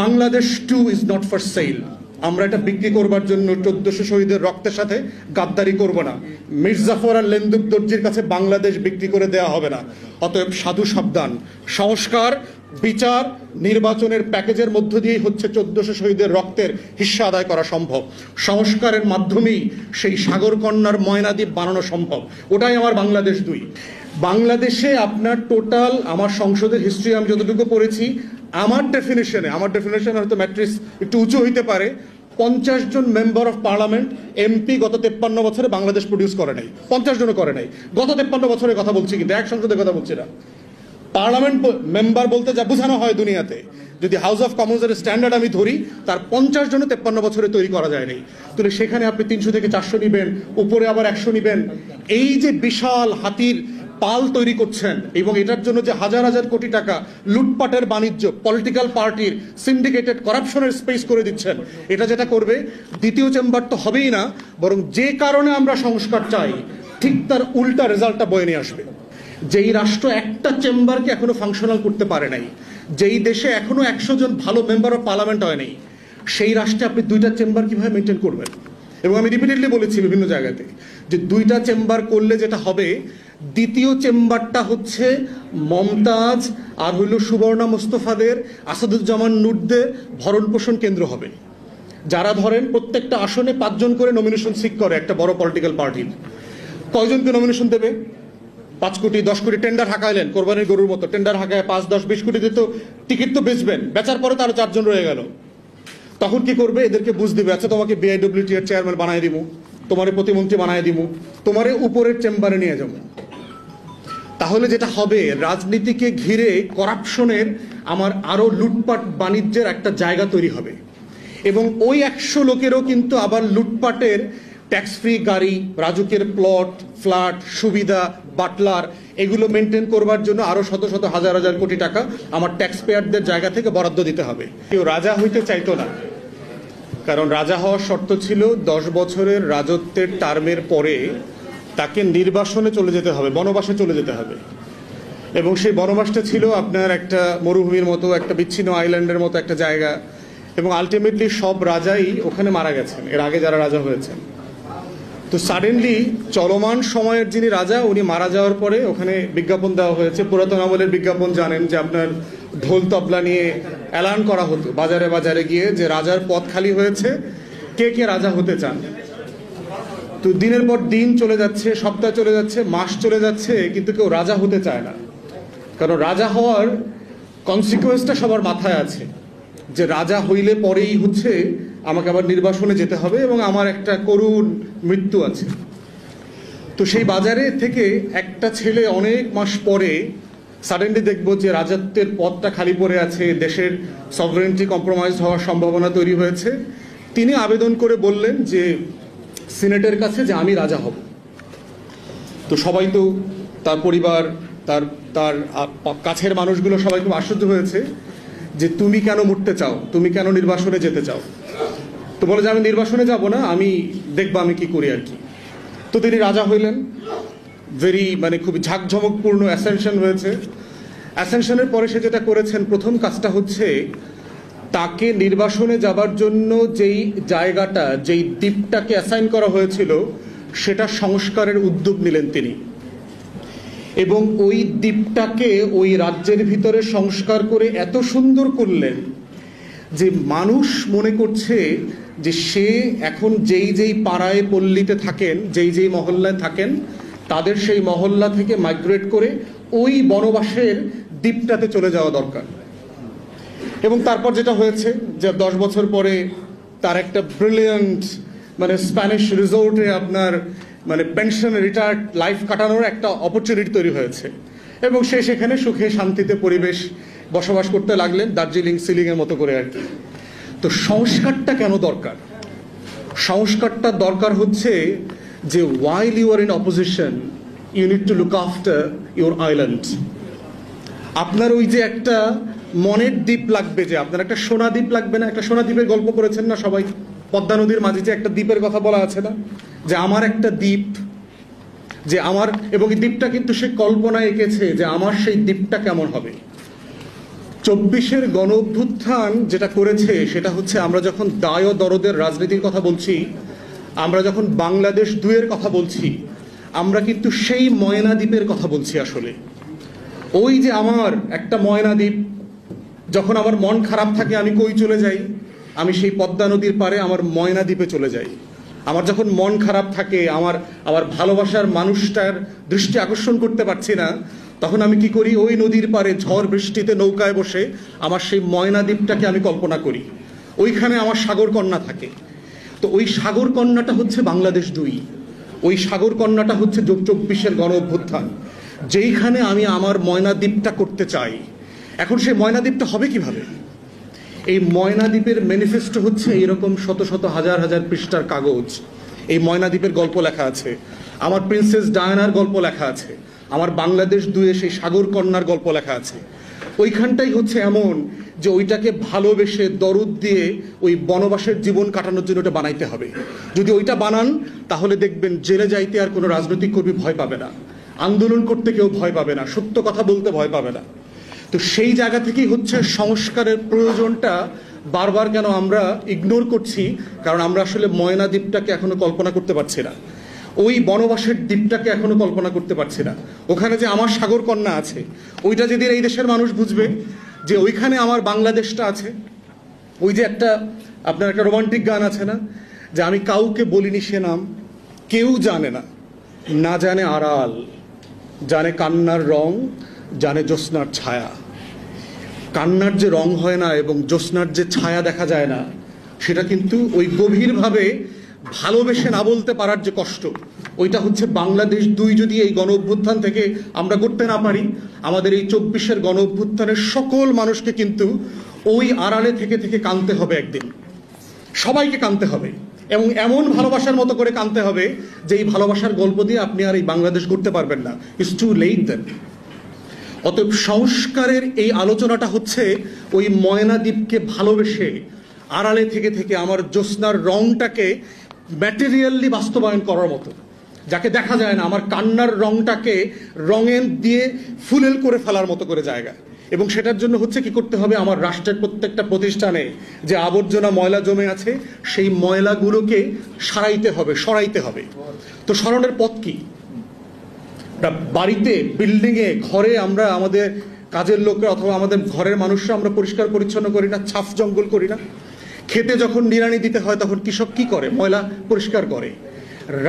Bangladesh 2 is not for sale. আমরা এটা বিক্রি করবার জন্য 1400 শহীদের রক্তের সাথে গাদ্দারি করব না। মির্জাফর আর লেন্দুক দর্জির কাছে বাংলাদেশ বিক্রি করে দেওয়া হবে না। অতএব সাধু সাবধান। সংস্কার, বিচার, নির্বাচনের প্যাকেজের মধ্য দিয়েই হচ্ছে 1400 শহীদের রক্তের হিস্সা আদায় করা সম্ভব। সংস্কারের মাধ্যমেই সেই সাগরকন্যার ময়নাদ্বীপ বানানো সম্ভব। ওটাই আমার বাংলাদেশ 2। বাংলাদেশে আপনার টোটাল, আমার সংসদের হিস্ট্রি আমি যতটুকু পড়েছি, আমার ডেফিনেশন হয়তো ম্যাট্রিক্স একটু উঁচু হইতে পারে, 50 জন মেম্বার অফ পার্লামেন্ট এমপি গত 53 বছরে বাংলাদেশ প্রডিউস করে নাই। 50 জনও করে নাই। গত 53 বছরের কথা বলছি, কিন্তু এক সংসদের কথা বলছি না। পার্লামেন্ট মেম্বার বলতে যা বোঝানো হয় দুনিয়াতে, যদি হাউস অফ কমন্সের স্ট্যান্ডার্ড আমি ধরি, তার 50 জনও 53 বছরে তৈরি করা যায় নাই। তাহলে সেখানে আপনি 300 থেকে 400 নিবেন, উপরে আবার 100 নিবেন। এই যে বিশাল হাতির পাল তৈরি করছেন, এবং এটার জন্য যে হাজার হাজার কোটি টাকা লুটপাটের বাণিজ্য, পলিটিক্যাল পার্টির সিন্ডিকেটেড করাপশনের স্পেস করে দিচ্ছেন, এটা যেটা করবে, দ্বিতীয় চেম্বার তো হবেই না, বরং যে কারণে আমরা সংস্কার চাই ঠিক তার উল্টা রেজাল্টটা বয়ে নিয়ে আসবে। যেই রাষ্ট্র একটা চেম্বারকে এখনো ফাংশনাল করতে পারে নাই, যেই দেশে এখনো 100 জন ভালো মেম্বার অফ পার্লামেন্ট হয় নাই, সেই রাষ্ট্রে আপনি 2টা চেম্বার কিভাবে মেনটেন করবেন? এবং আমি রিপিটেডলি বলেছি বিভিন্ন জায়গাতে যে 2টা চেম্বার করলে যেটা হবে, দ্বিতীয় চেম্বারটা হচ্ছে মমতাজ আর হইল সুবর্ণা মোস্তফাদের, আসাদুজ্জামান নূরদের ভরণ পোষণ কেন্দ্র হবে। যারা ধরেন প্রত্যেকটা আসনে 5 জন করে নমিনেশন সিক করে একটা বড় পলিটিক্যাল পার্টির, কয়জনকে নমিনেশন দেবে? 5 কোটি 10 কোটি টেন্ডার হাঁকাইলেন, কোরবানির গরুর মতো টেন্ডার হাঁকায় 5, 10, 20 কোটিতে তো টিকিট তো বেচবেন, বেচার পরে তারও 4 জন রয়ে গেল। তখন কি করবে? এদেরকে বুঝ দিবে, আচ্ছা তোমাকে বিআইডব্লিউটি এর চেয়ারম্যান বানায় দিব, তোমারে প্রতিমন্ত্রী বানায় দিব, তোমারে উপরের চেম্বারে নিয়ে যাবো। তাহলে যেটা হবে, রাজনীতিকে ঘিরে করাপশনের, আমার আরো লুটপাট বাণিজ্যের একটা জায়গা তৈরি হবে। এবং ওই 100 লোকেরও কিন্তু আবার লুটপাটের ট্যাক্স ফ্রি গাড়ি, রাজুকের প্লট, ফ্ল্যাট, সুবিধা, বাটলার, এগুলো মেনটেন করবার জন্য আরো শত শত হাজার হাজার কোটি টাকা আমার ট্যাক্স পেয়ারদের জায়গা থেকে বরাদ্দ দিতে হবে। কেউ রাজা হইতে চাইতো না, কারণ রাজা হওয়ার শর্ত ছিল 10 বছরের রাজত্বের টার্মের পরে তাকে নির্বাসনে চলে যেতে হবে, বনবাসে চলে যেতে হবে। এবং সেই বনবাসটা ছিল আপনার একটা মরুভূমির মতো, একটা বিচ্ছিন্ন আইল্যান্ডের মতো একটা জায়গা। এবং আলটিমেটলি সব রাজাই ওখানে মারা গেছেন, এর আগে যারা রাজা হয়েছেন। তো সাডেনলি চলমান সময়ের যিনি রাজা, উনি মারা যাওয়ার পরে ওখানে বিজ্ঞাপন দেওয়া হয়েছে। পুরাতন আমলের বিজ্ঞাপন জানেন যে আপনার ঢোল তবলা নিয়ে এলান করা হতো বাজারে বাজারে গিয়ে যে রাজার পদ খালি হয়েছে, কে কে রাজা হতে চান। তো দিনের পর দিন চলে যাচ্ছে, সপ্তাহ চলে যাচ্ছে, মাস চলে যাচ্ছে, কিন্তু কেউ রাজা হতে চায় না। কারণ রাজা হওয়ার কনসিকুয়েন্সটা সবার মাথায় আছে, যে রাজা হইলে পরেই হচ্ছে আমাকে আবার নির্বাসনে যেতে হবে এবং আমার একটা করুণ মৃত্যু আছে। তো সেই বাজারে থেকে একটা ছেলে অনেক মাস পরে সাডেনলি দেখবো যে রাজত্বের পদটা খালি পড়ে আছে, দেশের সভরেনিটি কম্প্রোমাইজ হওয়ার সম্ভাবনা তৈরি হয়েছে। তিনি আবেদন করে বললেন যে সিনেটের কাছে যে আমি রাজা হব। তো সবাই, তো তার পরিবার, তার তার কাছের মানুষগুলো সবাই খুব আশ্চর্য হয়েছে যে তুমি কেন মরতে চাও, তুমি কেন নির্বাসনে যেতে চাও। তো বলে যে আমি নির্বাসনে যাব না, আমি দেখবো আমি কি করি আর কি। তো তিনি রাজা হইলেন। খুব ঝাঁকঝমকপূর্ণ অ্যাসেনশন হয়েছে। অ্যাসেনশনের পরে সে যেটা করেছেন, প্রথম কাজটা হচ্ছে তাকে নির্বাসনে যাবার জন্য যেই জায়গাটা, যেই দ্বীপটাকে অ্যাসাইন করা হয়েছিল, সেটা সংস্কারের উদ্যোগ নিলেন তিনি। এবং ওই দ্বীপটাকে ওই রাজ্যের ভিতরে সংস্কার করে এত সুন্দর করলেন যে মানুষ মনে করছে যে সে এখন যেই যেই পাড়ায় পল্লীতে থাকেন, যেই যেই মহল্লায় থাকেন, তাদের সেই মহল্লা থেকে মাইগ্রেট করে ওই বনবাসের দ্বীপটাতে চলে যাওয়া দরকার। এবং তারপর যেটা হয়েছে যে 10 বছর পরে তার একটা ব্রিলিয়ান্ট স্প্যানিশ রিসোর্টে আপনার পেনশন রিটায়ার্ড লাইফ কাটানোর একটা অপরচুনিটি তৈরি হয়েছে। এবং সে সেখানে সুখে শান্তিতে পরিবেশ বসবাস করতে লাগলেন, দার্জিলিং সিলিংয়ের মতো করে আর কি। তো সংস্কারটা কেন দরকার? সংস্কারটা দরকার হচ্ছে যে while you are in opposition you need to look after your island. আপনার ওই যে একটা মনের দ্বীপ লাগবে, যে আপনার একটা সোনা দ্বীপ লাগবে না? একটা সোনা দ্বীপের গল্প করেছেন না সবাই? পদ্মা নদীর মাঝে যে একটা দ্বীপের কথা বলা আছে না, যে আমার একটা দ্বীপ, যে আমার, এবং এই দ্বীপটা কিন্তু সে কল্পনা এঁকেছে যে আমার সেই দ্বীপটা কেমন হবে। 24-এর গণ অভ্যুত্থান যেটা করেছে সেটা হচ্ছে আমরা যখন দায় ও দরদের রাজনীতির কথা বলছি, আমরা যখন বাংলাদেশ 2-এর কথা বলছি, আমরা কিন্তু সেই ময়না দ্বীপের কথা বলছি। আসলে ওই যে আমার একটা ময়না দ্বীপ, যখন আমার মন খারাপ থাকে আমি কই চলে যাই? আমি সেই পদ্মা নদীর পারে আমার ময়না দ্বীপে চলে যাই। আমার যখন মন খারাপ থাকে, আমার ভালোবাসার মানুষটার দৃষ্টি আকর্ষণ করতে পারছি না, তখন আমি কি করি? ওই নদীর পারে ঝড় বৃষ্টিতে নৌকায় বসে আমার সেই ময়না দ্বীপটাকে আমি কল্পনা করি। ওইখানে আমার সাগর কন্যা থাকে। তো ওই সাগর কন্যাটা হচ্ছে বাংলাদেশ 2। ওই সাগর কন্যাটা হচ্ছে 24-এর গণ অভ্যুত্থান, যেইখানে আমি আমার ময়না দ্বীপটা করতে চাই। এখন সেই ময়না দ্বীপটা হবে কিভাবে? এই ময়না দ্বীপের ম্যানিফেস্টো হচ্ছে এরকম শত শত হাজার হাজার পৃষ্ঠার কাগজ। এই ময়না দ্বীপের গল্প লেখা আছে, আমার প্রিন্সেস ডায়ানার গল্প লেখা আছে, আমার বাংলাদেশ 2-এ সেই সাগর কন্যার গল্প লেখা আছে। ওইখানটাই হচ্ছে এমন যে ওইটাকে ভালোবেসে দরদ দিয়ে ওই বনবাসের জীবন কাটানোর জন্য ওটা বানাইতে হবে। যদি ওইটা বানান তাহলে দেখবেন জেলে যাইতে আর কোনো রাজনৈতিক কর্মী ভয় পাবে না, আন্দোলন করতে কেউ ভয় পাবে না, সত্য কথা বলতে ভয় পাবে না। তো সেই জায়গা থেকেই হচ্ছে সংস্কারের প্রয়োজনটা বারবার কেন আমরা ইগনোর করছি? কারণ আমরা আসলে ময়না দ্বীপটাকে এখনো কল্পনা করতে পারছি না, ওই বনবাসের দ্বীপটাকে এখনো কল্পনা করতে পারছি না। ওখানে যে আমার সাগর কন্যা আছে, ওইটা যেদিন এই দেশের মানুষ বুঝবে যে ওইখানে আমার বাংলাদেশটা আছে। ওই যে আপনার একটা রোমান্টিক গান আছে না, যে আমি কাউকে বলিনি সে নাম, কেউ জানে না, না জানে আড়াল, জানে কান্নার রং, জানে জ্যোৎস্নার ছায়া। কান্নার যে রং হয় না এবং জ্যোৎস্নার যে ছায়া দেখা যায় না, সেটা কিন্তু ওই গভীরভাবে ভালোবেসে না বলতে পারার যে কষ্ট, ওইটা হচ্ছে বাংলাদেশ 2 যদি এই গণ অভ্যুত্থান থেকে আমরা করতে না পারি, আমাদের এই 24-এর গণ অভ্যুত্থানের সকল মানুষকে কিন্তু ওই আড়ালে থেকে থেকে কাঁদতে হবে একদিন। সবাইকে কাঁদতে হবে এবং এমন ভালোবাসার মতো করে কাঁদতে হবে যে এই ভালোবাসার গল্প দিয়ে আপনি আর এই বাংলাদেশ করতে পারবেন না। ইটস টু লেট দেন। অতএব সংস্কারের এই আলোচনাটা হচ্ছে ওই ময়না দ্বীপকে ভালোবেসে আড়ালে থেকে থেকে আমার জ্যোৎস্নার রংটাকে ম্যাটেরিয়ালি বাস্তবায়ন করার মতো, যাকে দেখা যায় না, আমার কান্নার রংটাকে রঙের দিয়ে ফুলেল করে ফেলার মতো করে জায়গা। এবং সেটার জন্য হচ্ছে কি করতে হবে? আমার রাষ্ট্রের প্রত্যেকটা প্রতিষ্ঠানে যে আবর্জনা ময়লা জমে আছে, সেই ময়লাগুলোকে সরাইতে হবে। তো সরানোর পথ কি? বাড়িতে, বিল্ডিংয়ে, ঘরে আমরা আমাদের কাজের লোকরা অথবা আমাদের ঘরের মানুষরা আমরা পরিষ্কার পরিচ্ছন্ন করি না, ছাফ জঙ্গল করি না। খেতে যখন নিড়ানি দিতে হয় তখন কৃষক কি করে? ময়লা পরিষ্কার করে।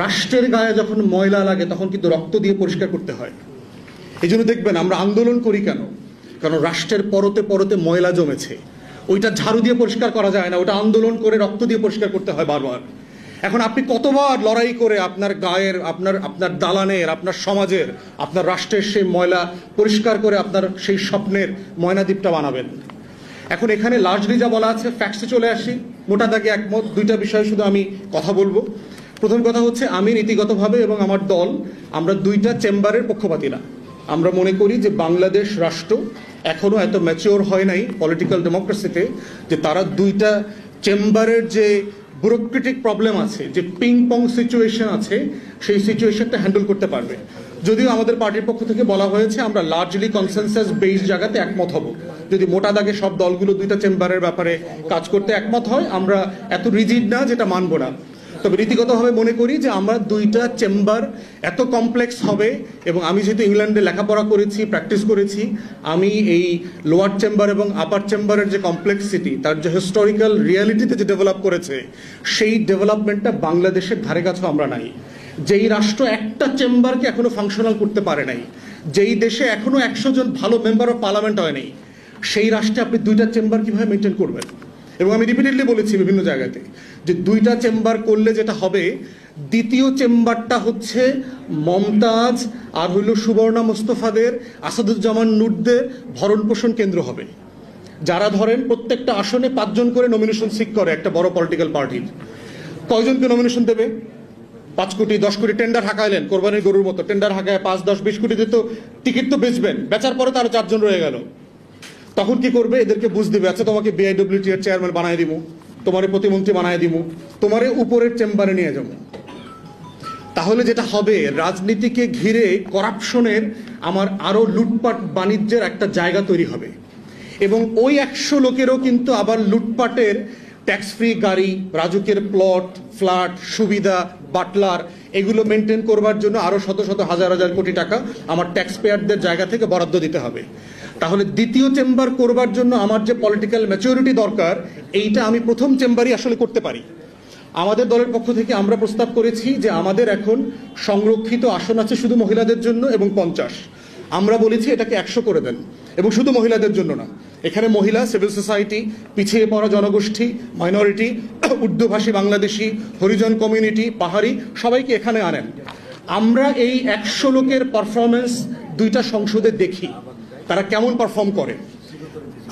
রাষ্ট্রের গায়ে যখন ময়লা লাগে তখন কিন্তু রক্ত দিয়ে পরিষ্কার করতে হয়। এই জন্য দেখবেন আমরা আন্দোলন করি কেন? কারণ রাষ্ট্রের পরতে পরতে ময়লা জমেছে, ওইটা ঝাড়ু দিয়ে পরিষ্কার করা যায় না, ওটা আন্দোলন করে রক্ত দিয়ে পরিষ্কার করতে হয় বারবার। এখন আপনি কতবার লড়াই করে আপনার গায়ের, আপনার দালানের, আপনার সমাজের, আপনার রাষ্ট্রের সেই ময়লা পরিষ্কার করে আপনার সেই স্বপ্নের ময়না দ্বীপটা বানাবেন? এখন এখানে লার্জলি যা বলা আছে, ফ্যাক্টসে চলে আসি। মোটা দাগে একমত। 2টা বিষয় শুধু আমি কথা বলবো। প্রথম কথা হচ্ছে, আমি নীতিগতভাবে এবং আমার দল, আমরা 2টা চেম্বারের পক্ষপাতী না। আমরা মনে করি যে বাংলাদেশ রাষ্ট্র এখনো এত ম্যাচিওর হয় নাই পলিটিক্যাল ডেমোক্রেসিতে যে তারা 2টা চেম্বারের যে ব্যুরোক্রেটিক প্রবলেম আছে, যে পিং পং সিচুয়েশন আছে, সেই সিচুয়েশনটা হ্যান্ডেল করতে পারবে। যদিও আমাদের পার্টির পক্ষ থেকে বলা হয়েছে আমরা লার্জলি কনসেনসাস বেসড জায়গাতে একমত হব। যদি মোটা দাগে সব দলগুলো 2টা চেম্বারের ব্যাপারে কাজ করতে একমত হয়, আমরা এত রিজিড না যেটা মানব না। তবে রীতিগতভাবে মনে করি যে আমরা 2টা চেম্বার এত কমপ্লেক্স হবে, এবং আমি যেহেতু ইংল্যান্ডে লেখাপড়া করেছি, প্র্যাকটিস করেছি, আমি এই লোয়ার চেম্বার এবং আপার চেম্বারের যে কমপ্লেক্সিটি, তার যে হিস্টোরিক্যাল রিয়ালিটিতে যে ডেভেলপ করেছে, সেই ডেভেলপমেন্টটা বাংলাদেশের ধারে কাছেও আমরা নাই। যেই রাষ্ট্র একটা চেম্বারকে এখনো ফাংশনাল করতে পারে নাই, যেই দেশে এখনো 100 জন ভালো মেম্বার অফ পার্লামেন্ট হয় নাই, সেই রাষ্ট্রে আপনি 2টা চেম্বার কিভাবে মেনটেন করবেন? এবং আমি রিপিটেডলি বলেছি বিভিন্ন জায়গাতে যে 2টা চেম্বার করলে যেটা হবে, দ্বিতীয় চেম্বারটা হচ্ছে মমতাজ আর হইল সুবর্ণা মোস্তফাদের, আসাদুজ্জামান নূরদের ভরণ পোষণ কেন্দ্র হবে। যারা ধরেন প্রত্যেকটা আসনে 5 জন করে নমিনেশন সিক করে একটা বড় পলিটিক্যাল পার্টির, কয়জনকে নমিনেশন দেবে? 5 কোটি 10 কোটি টেন্ডার হাঁকাইলেন কোরবানির গরুর মতো, টেন্ডার হাঁকায় 5, 10, 20 কোটি দিয়ে তো টিকিট তো বেচবেন, বেচার পরে তারও 4 জন রয়ে গেল। তখন কি করবে? এদেরকে বুঝ দিবে, আচ্ছা তোমাকে বিআইডব্লিউটি এর চেয়ারম্যান বানায় দিব, তোমারে প্রতিমন্ত্রী বানায় দিব, তোমারে উপরের চেম্বারে নিয়ে যাবো। তাহলে যেটা হবে, রাজনীতিকে ঘিরে করাপশনের আমার আরো লুটপাট বাণিজ্যের একটা জায়গা তৈরি হবে। এবং ওই 100 লোকেরও কিন্তু আবার লুটপাটের ট্যাক্স ফ্রি গাড়ি, রাজুকের প্লট, ফ্ল্যাট, সুবিধা, বাটলার এগুলো মেনটেন করবার জন্য আরো শত শত হাজার হাজার কোটি টাকা আমার ট্যাক্স পেয়ারদের জায়গা থেকে বরাদ্দ দিতে হবে। তাহলে দ্বিতীয় চেম্বার করবার জন্য আমার যে পলিটিক্যাল ম্যাচুরিটি দরকার, এইটা আমি প্রথম চেম্বারই আসলে করতে পারি। আমাদের দলের পক্ষ থেকে আমরা প্রস্তাব করেছি যে আমাদের এখন সংরক্ষিত আসন আছে শুধু মহিলাদের জন্য এবং 50। আমরা বলেছি এটাকে 100 করে দেন, এবং শুধু মহিলাদের জন্য না, এখানে মহিলা, সিভিল সোসাইটি, পিছিয়ে পড়া জনগোষ্ঠী, মাইনরিটি, উর্দুভাষী বাংলাদেশি, হরিজন কমিউনিটি, পাহাড়ি সবাইকে এখানে আনেন। আমরা এই 100 লোকের পারফরমেন্স দুইটা সংসদে দেখি তারা কেমন পারফর্ম করে।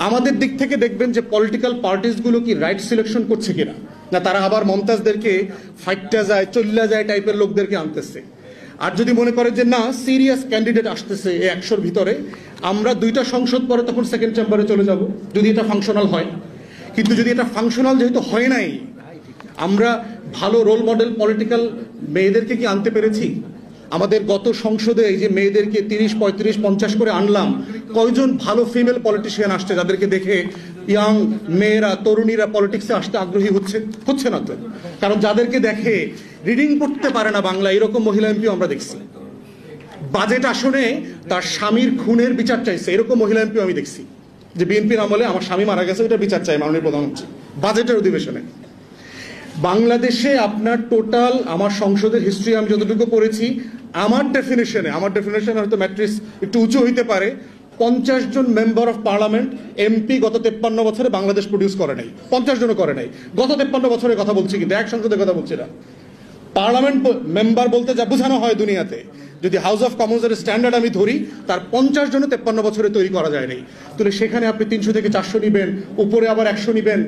আমাদের দিক থেকে দেখবেন যে পলিটিক্যাল পার্টিসগুলো কি রাইট সিলেকশন করছে কিনা, না তারা আবার মমতাজদেরকে ফাইটটা যায় চল্লা যায় টাইপের লোকদেরকে আনতেছে। আর যদি মনে করে যে না সিরিয়াস ক্যান্ডিডেট আসতেছে এই 100-র ভিতরে, আমরা দুইটা সংসদ পরে তখন সেকেন্ড চেম্বারে চলে যাব যদি এটা ফাংশনাল হয়। কিন্তু যদি এটা ফাংশনাল যেহেতু হয় নাই, আমরা ভালো রোল মডেল পলিটিক্যাল মেয়েদেরকে কি আনতে পেরেছি? আমাদের গত সংসদে এই যে মেয়েদেরকে 30, 35, 50 করে আনলাম, কয়জন ভালো ফিমেল পলিটিশিয়ান আসছে যাদেরকে দেখে ইয়াং মেয়েরা, তরুণীরা পলিটিক্সে আসতে আগ্রহী হচ্ছে না তো? কারণ যাদেরকে দেখে রিডিং পড়তে পারে না বাংলা, এরকম মহিলা এমপি আমরা দেখছি। বাজেট আসনে তার স্বামীর খুনের বিচার চাইছে, এরকম মহিলা এমপি আমি দেখছি, যে বিএনপির আমলে আমার স্বামী মারা গেছে, এটা বিচার চাই মাননীয় প্রধানমন্ত্রী বাজেটের অধিবেশনে। বাংলাদেশে আপনার টোটাল আমার সংসদের হিস্ট্রি আমি যতটুকু পড়েছি, আমার ডেফিনেশন হয়তো ম্যাট্রিক্স একটু উঁচু হইতে পারে, 50 জন মেম্বার অফ পার্লামেন্ট এমপি গত 53 বছরে বাংলাদেশ প্রডিউস করে নাই। 50 জনও করে নাই গত 53 বছরের কথা বলছি, কিন্তু এক সংসদের কথা বলছি না। পার্লামেন্ট মেম্বার বলতে যা বোঝানো হয় দুনিয়াতে, যদি হাউস অফ কমন্সের স্ট্যান্ডার্ড আমি ধরি, তার 50 জনও 53 বছরে তৈরি করা যায় নাই। তাহলে সেখানে আপনি 300 থেকে 400 নিবেন, উপরে আবার 100 নিবেন,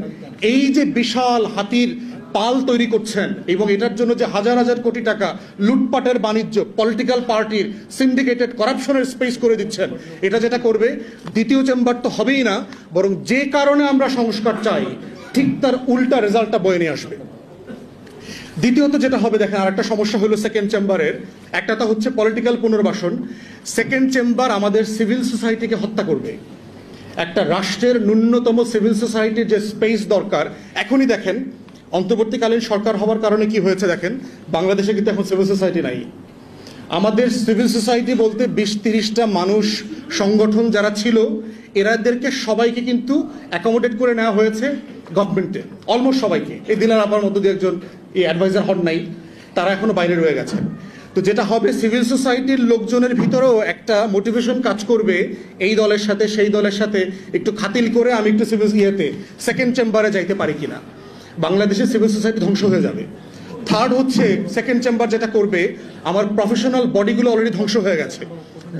এই যে বিশাল হাতির পাল তৈরি করছেন, এবং এটার জন্য যে হাজার হাজার কোটি টাকা লুটপাটের বাণিজ্য, পলিটিক্যাল পার্টির সিন্ডিকেটেড করাপশনের স্পেস করে দিচ্ছেন, এটা যেটা করবে দ্বিতীয় চেম্বার তো হবেই না, বরং যে কারণে আমরা সংস্কার চাই ঠিক তার উল্টা রেজাল্টটা বয়ে নিয়ে আসবে। দ্বিতীয়ত যেটা হবে, দেখেন আর একটা সমস্যা হলো সেকেন্ড চেম্বারের, একটা তো হচ্ছে পলিটিক্যাল পুনর্বাসন। সেকেন্ড চেম্বার আমাদের সিভিল সোসাইটিকে হত্যা করবে। একটা রাষ্ট্রের ন্যূনতম সিভিল সোসাইটির যে স্পেস দরকার, এখনই দেখেন অন্তর্বর্তীকালীন সরকার হওয়ার কারণে কি হয়েছে, দেখেন বাংলাদেশে কিন্তু এখন সিভিল সোসাইটি নাই। আমাদের সিভিল সোসাইটি বলতে 20-30টা মানুষ সংগঠন যারা ছিল, এরাদেরকে সবাইকে কিন্তু অ্যাকোমোডেট করে নেওয়া হয়েছে গভর্নমেন্টে, অলমোস্ট সবাইকে। এই দিলার আবার মধ্য দিয়ে একজন এই অ্যাডভাইজার হন নাই, তারা এখনো বাইরে রয়ে গেছে। তো যেটা হবে, সিভিল সোসাইটির লোকজনের ভিতরেও একটা মোটিভেশন কাজ করবে, এই দলের সাথে সেই দলের সাথে একটু খাতিল করে আমি একটু সিভিল সেকেন্ড চেম্বারে যাইতে পারি কিনা। বাংলাদেশের সিভিল সোসাইটি ধ্বংস হয়ে যাবে। থার্ড হচ্ছে, সেকেন্ড চেম্বার যেটা করবে, আমার প্রফেশনাল বডিগুলো অলরেডি ধ্বংস হয়ে গেছে।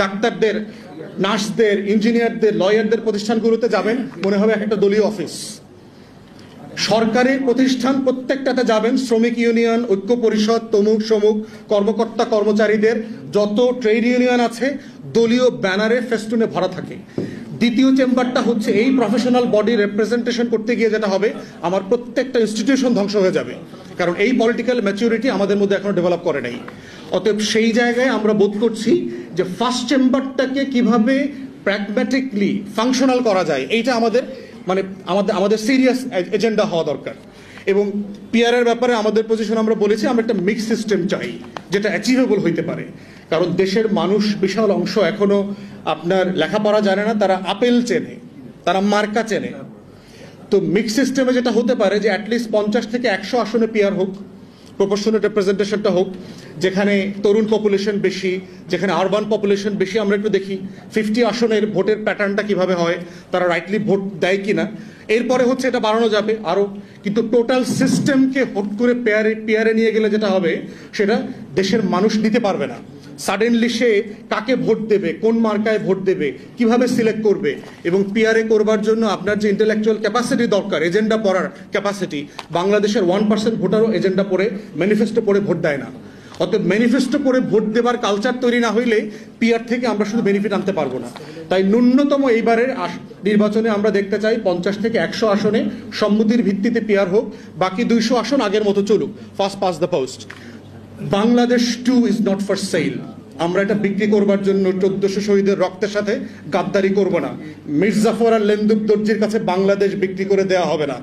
ডাক্তারদের, নার্সদের, ইঞ্জিনিয়ারদের, লয়ারদের প্রতিষ্ঠানগুলোতে যাবেন, মনে হবে একটা দলীয় অফিস। সরকারি প্রতিষ্ঠান প্রত্যেকটাতে যাবেন, শ্রমিক ইউনিয়ন, ঐক্য পরিষদ, তমুক সমুক, কর্মকর্তা কর্মচারীদের যত ট্রেড ইউনিয়ন আছে দলীয় ব্যানারে ফেস্টুনে ভরা থাকে। দ্বিতীয় চেম্বারটা হচ্ছে এই প্রফেশনাল বডি রিপ্রেজেন্টেশন করতে গিয়ে যেটা হবে, আমার প্রত্যেকটা ইনস্টিটিউশন ধ্বংস হয়ে যাবে, কারণ এই পলিটিক্যাল ম্যাচুরিটি আমাদের মধ্যে এখনো ডেভেলপ করে নাই। অতএব সেই জায়গায় আমরা বোধ করছি যে ফার্স্ট চেম্বারটাকে কিভাবে প্র্যাগম্যাটিকলি ফাংশনাল করা যায়, এইটা আমাদের আমাদের সিরিয়াস এজেন্ডা হওয়া দরকার। এবং পিআরের ব্যাপারে আমাদের পজিশন আমরা বলেছি, আমরা একটা মিক্স সিস্টেম চাই যেটা অ্যাচিভেবল হইতে পারে। কারণ দেশের মানুষ বিশাল অংশ এখনো আপনার লেখাপড়া জানে না, তারা আপেল চেনে, তারা মার্কা চেনে। তো মিক্স সিস্টেমে যেটা হতে পারে যে অ্যাটলিস্ট 50 থেকে 100 আসনে পিআর হোক, প্রপোর্শনাল রিপ্রেজেন্টেশনটা হোক, যেখানে তরুণ পপুলেশন বেশি, যেখানে আরবান পপুলেশন বেশি। আমরা একটু দেখি 50 আসনের ভোটের প্যাটার্নটা কিভাবে হয়, তারা রাইটলি ভোট দেয় কিনা। এরপরে হচ্ছে এটা বাড়ানো যাবে আরো, কিন্তু টোটাল সিস্টেমকে হট করে পিআরে নিয়ে গেলে যেটা হবে, সেটা দেশের মানুষ নিতে পারবে না। সাডেনলি সে কাকে ভোট দেবে, কোন মার্কায় ভোট দেবে, কিভাবে সিলেক্ট করবে। এবং পিআরএ করবার জন্য আপনার যে ইন্টেলেকচুয়াল ক্যাপাসিটি দরকার, এজেন্ডা পড়ার ক্যাপাসিটি, বাংলাদেশের 1% ভোটারও এজেন্ডা পড়ে, ম্যানিফেস্টো পড়ে ভোট দেয় না। অতএব ম্যানিফেস্টো পড়ে ভোট দেবার কালচার তৈরি না হইলে পিআর থেকে আমরা শুধু বেনিফিট আনতে পারবো না। তাই ন্যূনতম এইবারের নির্বাচনে আমরা দেখতে চাই 50 থেকে 100 আসনে সম্মতির ভিত্তিতে পিআর হোক, বাকি 200 আসন আগের মতো চলুক, first pass the post. Bangladesh 2 is not for sale. আমরা এটা বিক্রি করবার জন্য 1400 শহীদের রক্তের সাথে গাদ্দারি করব না। মির্জাফর আর লেন্দুক দর্জির কাছে বাংলাদেশ বিক্রি করে দেওয়া হবে না।